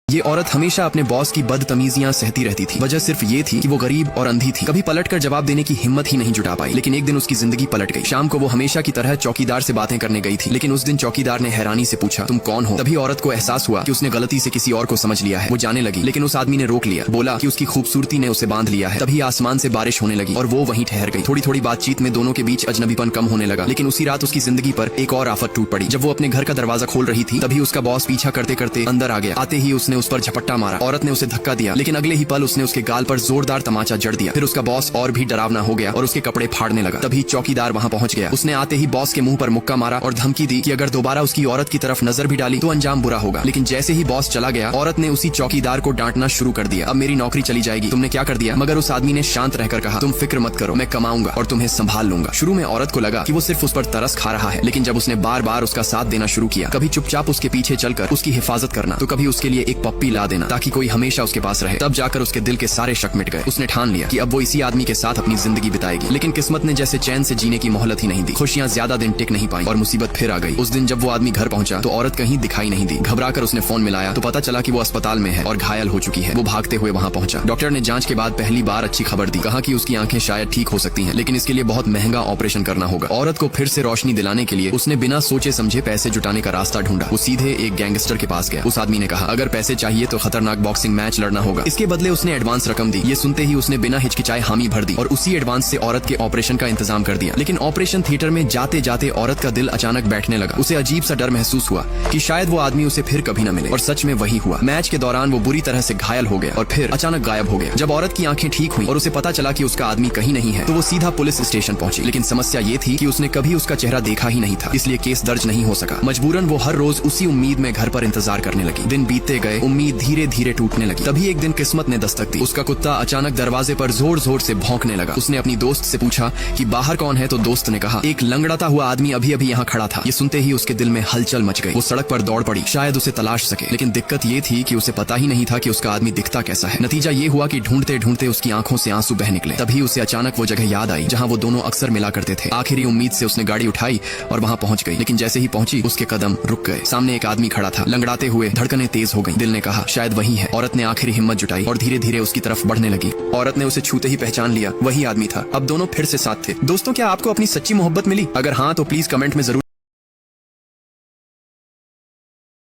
ये औरत हमेशा अपने बॉस की बदतमीजियां सहती रहती थी। वजह सिर्फ ये थी कि वो गरीब और अंधी थी। कभी पलटकर जवाब देने की हिम्मत ही नहीं जुटा पाई। लेकिन एक दिन उसकी जिंदगी पलट गई। शाम को वो हमेशा की तरह चौकीदार से बातें करने गई थी, लेकिन उस दिन चौकीदार ने हैरानी से पूछा, तुम कौन हो? तभी औरत को एहसास हुआ कि उसने गलती से किसी और को समझ लिया है। वो जाने लगी, लेकिन उस आदमी ने रोक लिया। बोला कि उसकी खूबसूरती ने उसे बांध लिया है। तभी आसमान से बारिश होने लगी और वो वहीं ठहर गई। थोड़ी थोड़ी बातचीत में दोनों के बीच अजनबीपन कम होने लगा। लेकिन उसी रात उसकी जिंदगी पर एक और आफत टूट पड़ी। जब वो अपने घर का दरवाजा खोल रही थी, तभी उसका बॉस पीछा करते करते अंदर आ गया। आते ही उसने उस पर झपट्टा मारा। औरत ने उसे धक्का दिया, लेकिन अगले ही पल उसने उसके गाल पर जोरदार तमाचा जड़ दिया। फिर उसका बॉस और भी डरावना हो गया और उसके कपड़े फाड़ने लगा। तभी चौकीदार वहां पहुंच गया। उसने आते ही बॉस के मुंह पर मुक्का मारा और धमकी दी कि अगर दोबारा उसकी औरत की तरफ नजर भी डाली तो अंजाम बुरा होगा। लेकिन जैसे ही बॉस चला गया, औरत ने उसी चौकीदार को डांटना शुरू कर दिया। अब मेरी नौकरी चली जाएगी, तुमने क्या कर दिया? मगर उस आदमी ने शांत रहकर कहा, तुम फिक्र मत करो, मैं कमाऊंगा और तुम्हें संभाल लूंगा। शुरू में औरत को लगा कि वो सिर्फ उस पर तरस खा रहा है, लेकिन जब उसने बार बार उसका साथ देना शुरू किया, कभी चुपचाप उसके पीछे चलकर उसकी हिफाजत करना, तो कभी उसके लिए एक पप्पी ला देना ताकि कोई हमेशा उसके पास रहे, तब जाकर उसके दिल के सारे शक मिट गए। उसने ठान लिया कि अब वो इसी आदमी के साथ अपनी जिंदगी बिताएगी। लेकिन किस्मत ने जैसे चैन से जीने की मोहलत ही नहीं दी। खुशियां ज्यादा दिन टिक नहीं पाई और मुसीबत फिर आ गई। उस दिन जब वो आदमी घर पहुंचा तो औरत कहीं दिखाई नहीं दी। घबराकर उसने फोन मिलाया तो पता चला कि वो अस्पताल में है और घायल हो चुकी है। वो भागते हुए वहां पहुंचा। डॉक्टर ने जांच के बाद पहली बार अच्छी खबर दी। कहा कि उसकी आंखें शायद ठीक हो सकती हैं, लेकिन इसके लिए बहुत महंगा ऑपरेशन करना होगा। औरत को फिर से रोशनी दिलाने के लिए उसने बिना सोचे समझे पैसे जुटाने का रास्ता ढूंढा। वो सीधे एक गैंगस्टर के पास गया। उस आदमी ने कहा, अगर पैसे चाहिए तो खतरनाक बॉक्सिंग मैच लड़ना होगा, इसके बदले उसने एडवांस रकम दी। ये सुनते ही उसने बिना हिचकिचाए हामी भर दी और उसी एडवांस से औरत के ऑपरेशन का इंतजाम कर दिया। लेकिन ऑपरेशन थिएटर में जाते जाते औरत का दिल अचानक बैठने लगा। उसे अजीब सा डर महसूस हुआ कि शायद वो आदमी उसे फिर कभी न मिले। और सच में वही हुआ। मैच के दौरान वो बुरी तरह से घायल हो गया और फिर अचानक गायब हो गया। जब औरत की आंखें ठीक हुई और उसे पता चला कि उसका आदमी कहीं नहीं है, तो वो सीधा पुलिस स्टेशन पहुंची। लेकिन समस्या ये थी कि उसने कभी उसका चेहरा देखा ही नहीं था, इसलिए केस दर्ज नहीं हो सका। मजबूरन वो हर रोज उसी उम्मीद में घर पर इंतजार करने लगी। दिन बीतते गए, उम्मीद धीरे धीरे टूटने लगी। तभी एक दिन किस्मत ने दस्तक दी। उसका कुत्ता अचानक दरवाजे पर जोर जोर से भौंकने लगा। उसने अपनी दोस्त से पूछा कि बाहर कौन है, तो दोस्त ने कहा, एक लंगड़ाता हुआ आदमी अभी अभी यहाँ खड़ा था। ये सुनते ही उसके दिल में हलचल मच गई। वो सड़क पर दौड़ पड़ी, शायद उसे तलाश सके। लेकिन दिक्कत ये थी कि उसे पता ही नहीं था कि उसका आदमी दिखता कैसा है। नतीजा ये हुआ कि ढूंढते ढूंढते उसकी आंखों से आंसू बह निकले। तभी उसे अचानक वो जगह याद आई जहाँ वो दोनों अक्सर मिला करते थे। आखिरी उम्मीद से उसने गाड़ी उठाई और वहाँ पहुंच गई। लेकिन जैसे ही पहुंची, उसके कदम रुक गए। सामने एक आदमी खड़ा था, लंगड़ाते हुए। धड़कनें तेज हो गई। दिल ने कहा, शायद वही है। औरत ने आखिरी हिम्मत जुटाई और धीरे धीरे उसकी तरफ बढ़ने लगी। औरत ने उसे छूते ही पहचान लिया, वही आदमी था। अब दोनों फिर से साथ थे। दोस्तों, क्या आपको अपनी सच्ची मोहब्बत मिली? अगर हाँ, तो प्लीज कमेंट में जरूर